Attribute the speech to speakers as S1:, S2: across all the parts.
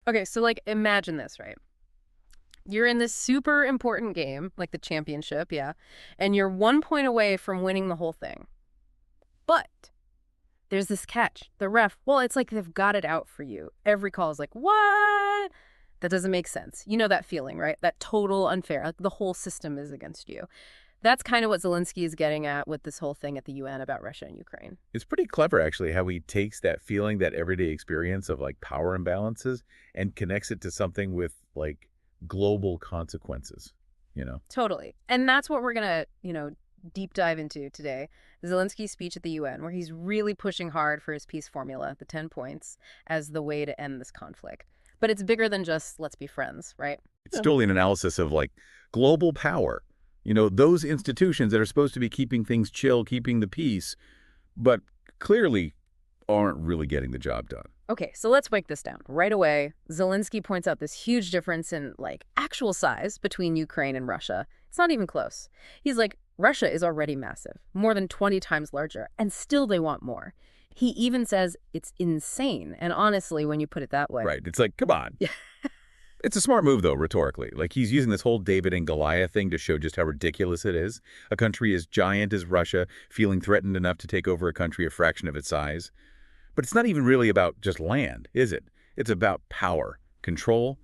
S1: Okay, so like imagine this, right? You're in this super important game, like the championship, yeah, and you're 1 point away from winning the whole thing. But there's this catch. The ref, well, it's like they've got it out for you. Every call is like, what? That doesn't make sense. You know that feeling, right? That total unfair. Like the whole system is against you. That's kind of what Zelensky is getting at with this whole thing at the UN about Russia and Ukraine.
S2: It's pretty clever, actually, how he takes that feeling, that everyday experience of like power imbalances and connects it to something with like global consequences, you know?
S1: Totally. And that's what we're going to, deep dive into today. Zelensky's speech at the UN, where he's really pushing hard for his peace formula, the 10 points, as the way to end this conflict. But it's bigger than just let's be friends, right?
S2: It's totally an analysis of like global power, those institutions that are supposed to be keeping things chill, keeping the peace, but clearly aren't really getting the job done.
S1: Okay, so let's break this down. Right away, Zelensky points out this huge difference in, like, actual size between Ukraine and Russia. It's not even close. He's like, Russia is already massive, more than 20 times larger, and still they want more. He even says it's insane, and honestly, when you put it that way...
S2: Right. It's like, come on.
S1: Yeah.
S2: It's a smart move, though, rhetorically. Like, he's using this whole David and Goliath thing to show just how ridiculous it is. A country as giant as Russia feeling threatened enough to take over a country a fraction of its size. But it's not even really about just land, is it? It's about power, control,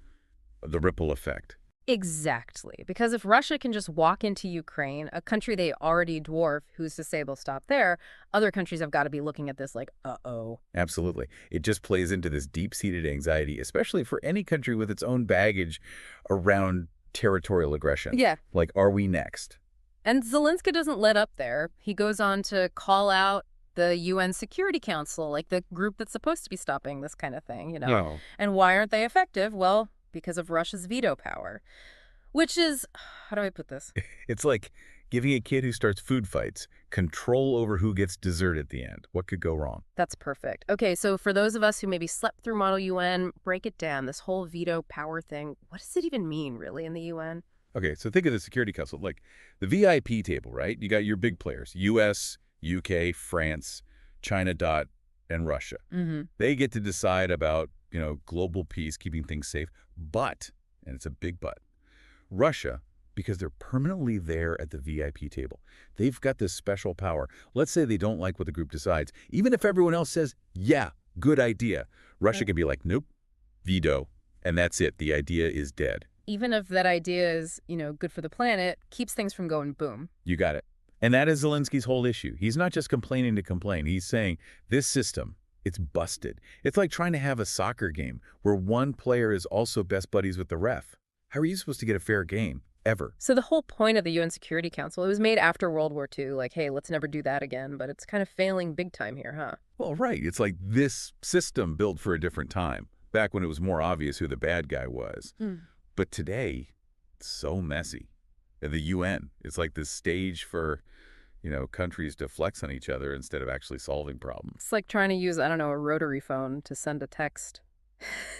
S2: the ripple effect.
S1: Exactly. Because if Russia can just walk into Ukraine, a country they already dwarf, who's to say they'll stop there, other countries have got to be looking at this like, uh-oh.
S2: Absolutely. It just plays into this deep-seated anxiety, especially for any country with its own baggage around territorial aggression.
S1: Yeah.
S2: Like, are we next?
S1: And Zelensky doesn't let up there. He goes on to call out the UN Security Council, like the group that's supposed to be stopping this kind of thing,
S2: No.
S1: And why aren't they effective? Well, because of Russia's veto power, which is, how do I put this?
S2: It's like giving a kid who starts food fights control over who gets dessert at the end. What could go wrong?
S1: That's perfect. Okay, so for those of us who maybe slept through Model UN, break it down. This whole veto power thing, what does it even mean, really, in the UN?
S2: Okay, so think of the Security Council, like the VIP table, right? You got your big players, U.S., UK, France, China, and Russia.
S1: Mm-hmm.
S2: They get to decide about, global peace, keeping things safe. But, and it's a big but, Russia, because they're permanently there at the VIP table, they've got this special power. Let's say they don't like what the group decides. Even if everyone else says, yeah, good idea, Russia can be like, nope, veto, and that's it. The idea is dead.
S1: Even if that idea is, good for the planet, keeps things from going boom.
S2: You got it. And that is Zelensky's whole issue. He's not just complaining to complain. He's saying this system, it's busted. It's like trying to have a soccer game where one player is also best buddies with the ref. How are you supposed to get a fair game, ever?
S1: So the whole point of the UN Security Council, it was made after World War II, like, hey, let's never do that again, but it's kind of failing big time here, huh?
S2: Well, right. It's like this system built for a different time, back when it was more obvious who the bad guy was. But today, it's so messy. And the UN, it's like this stage for countries to flex on each other instead of actually solving problems.
S1: It's like trying to use, I don't know, a rotary phone to send a text.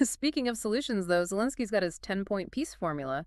S1: Speaking of solutions, though, Zelensky's got his 10-point peace formula.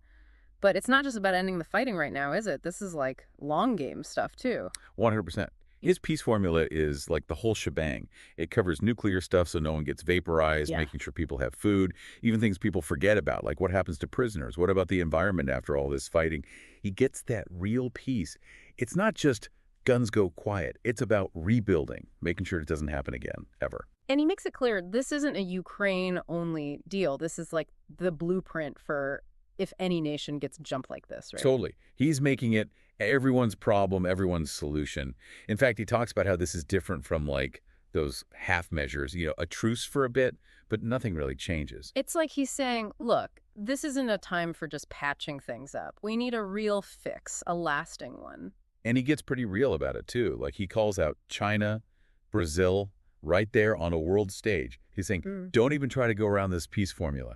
S1: But it's not just about ending the fighting right now, is it? This is like long game stuff, too.
S2: 100%. His peace formula is like the whole shebang. It covers nuclear stuff so no one gets vaporized, making sure people have food, even things people forget about, like what happens to prisoners. What about the environment after all this fighting? He gets that real peace. It's not just guns go quiet. It's about rebuilding, making sure it doesn't happen again, ever.
S1: And he makes it clear this isn't a Ukraine-only deal. This is like the blueprint for if any nation gets jumped like this, right?
S2: Totally. He's making it everyone's problem, everyone's solution. In fact, he talks about how this is different from like those half measures, a truce for a bit, but nothing really changes.
S1: It's like he's saying, look, this isn't a time for just patching things up. We need a real fix, a lasting one.
S2: And he gets pretty real about it, too. Like, he calls out China, Brazil, right there on a world stage. He's saying, don't even try to go around this peace formula.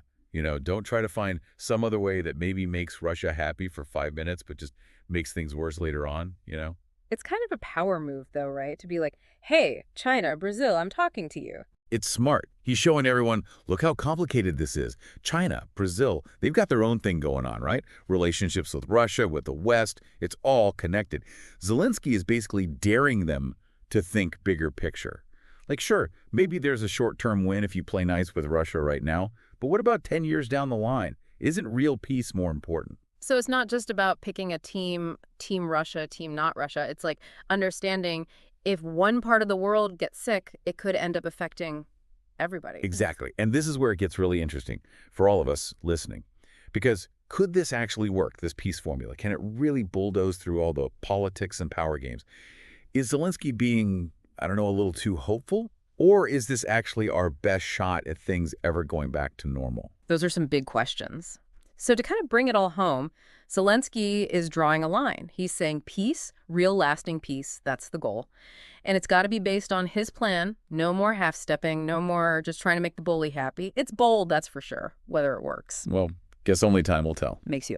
S2: Don't try to find some other way that maybe makes Russia happy for 5 minutes, but just makes things worse later on,
S1: It's kind of a power move, though, right? To be like, hey, China, Brazil, I'm talking to you.
S2: It's smart. He's showing everyone, look how complicated this is. China, Brazil, they've got their own thing going on, right? Relationships with Russia, with the West, it's all connected. Zelensky is basically daring them to think bigger picture. Like, sure, maybe there's a short-term win if you play nice with Russia right now, But what about 10 years down the line? Isn't real peace more important?
S1: So it's not just about picking a team Russia, team not Russia. It's like understanding if one part of the world gets sick, it could end up affecting everybody.
S2: Exactly. And this is where it gets really interesting for all of us listening. Because could this actually work, this peace formula? Can it really bulldoze through all the politics and power games? Is Zelensky being, I don't know, a little too hopeful? Or is this actually our best shot at things ever going back to normal?
S1: Those are some big questions. So to kind of bring it all home, Zelensky is drawing a line. He's saying peace, real lasting peace, that's the goal. And it's got to be based on his plan. No more half-stepping, no more just trying to make the bully happy. It's bold, that's for sure, whether it works.
S2: Well, guess only time will tell.
S1: Makes you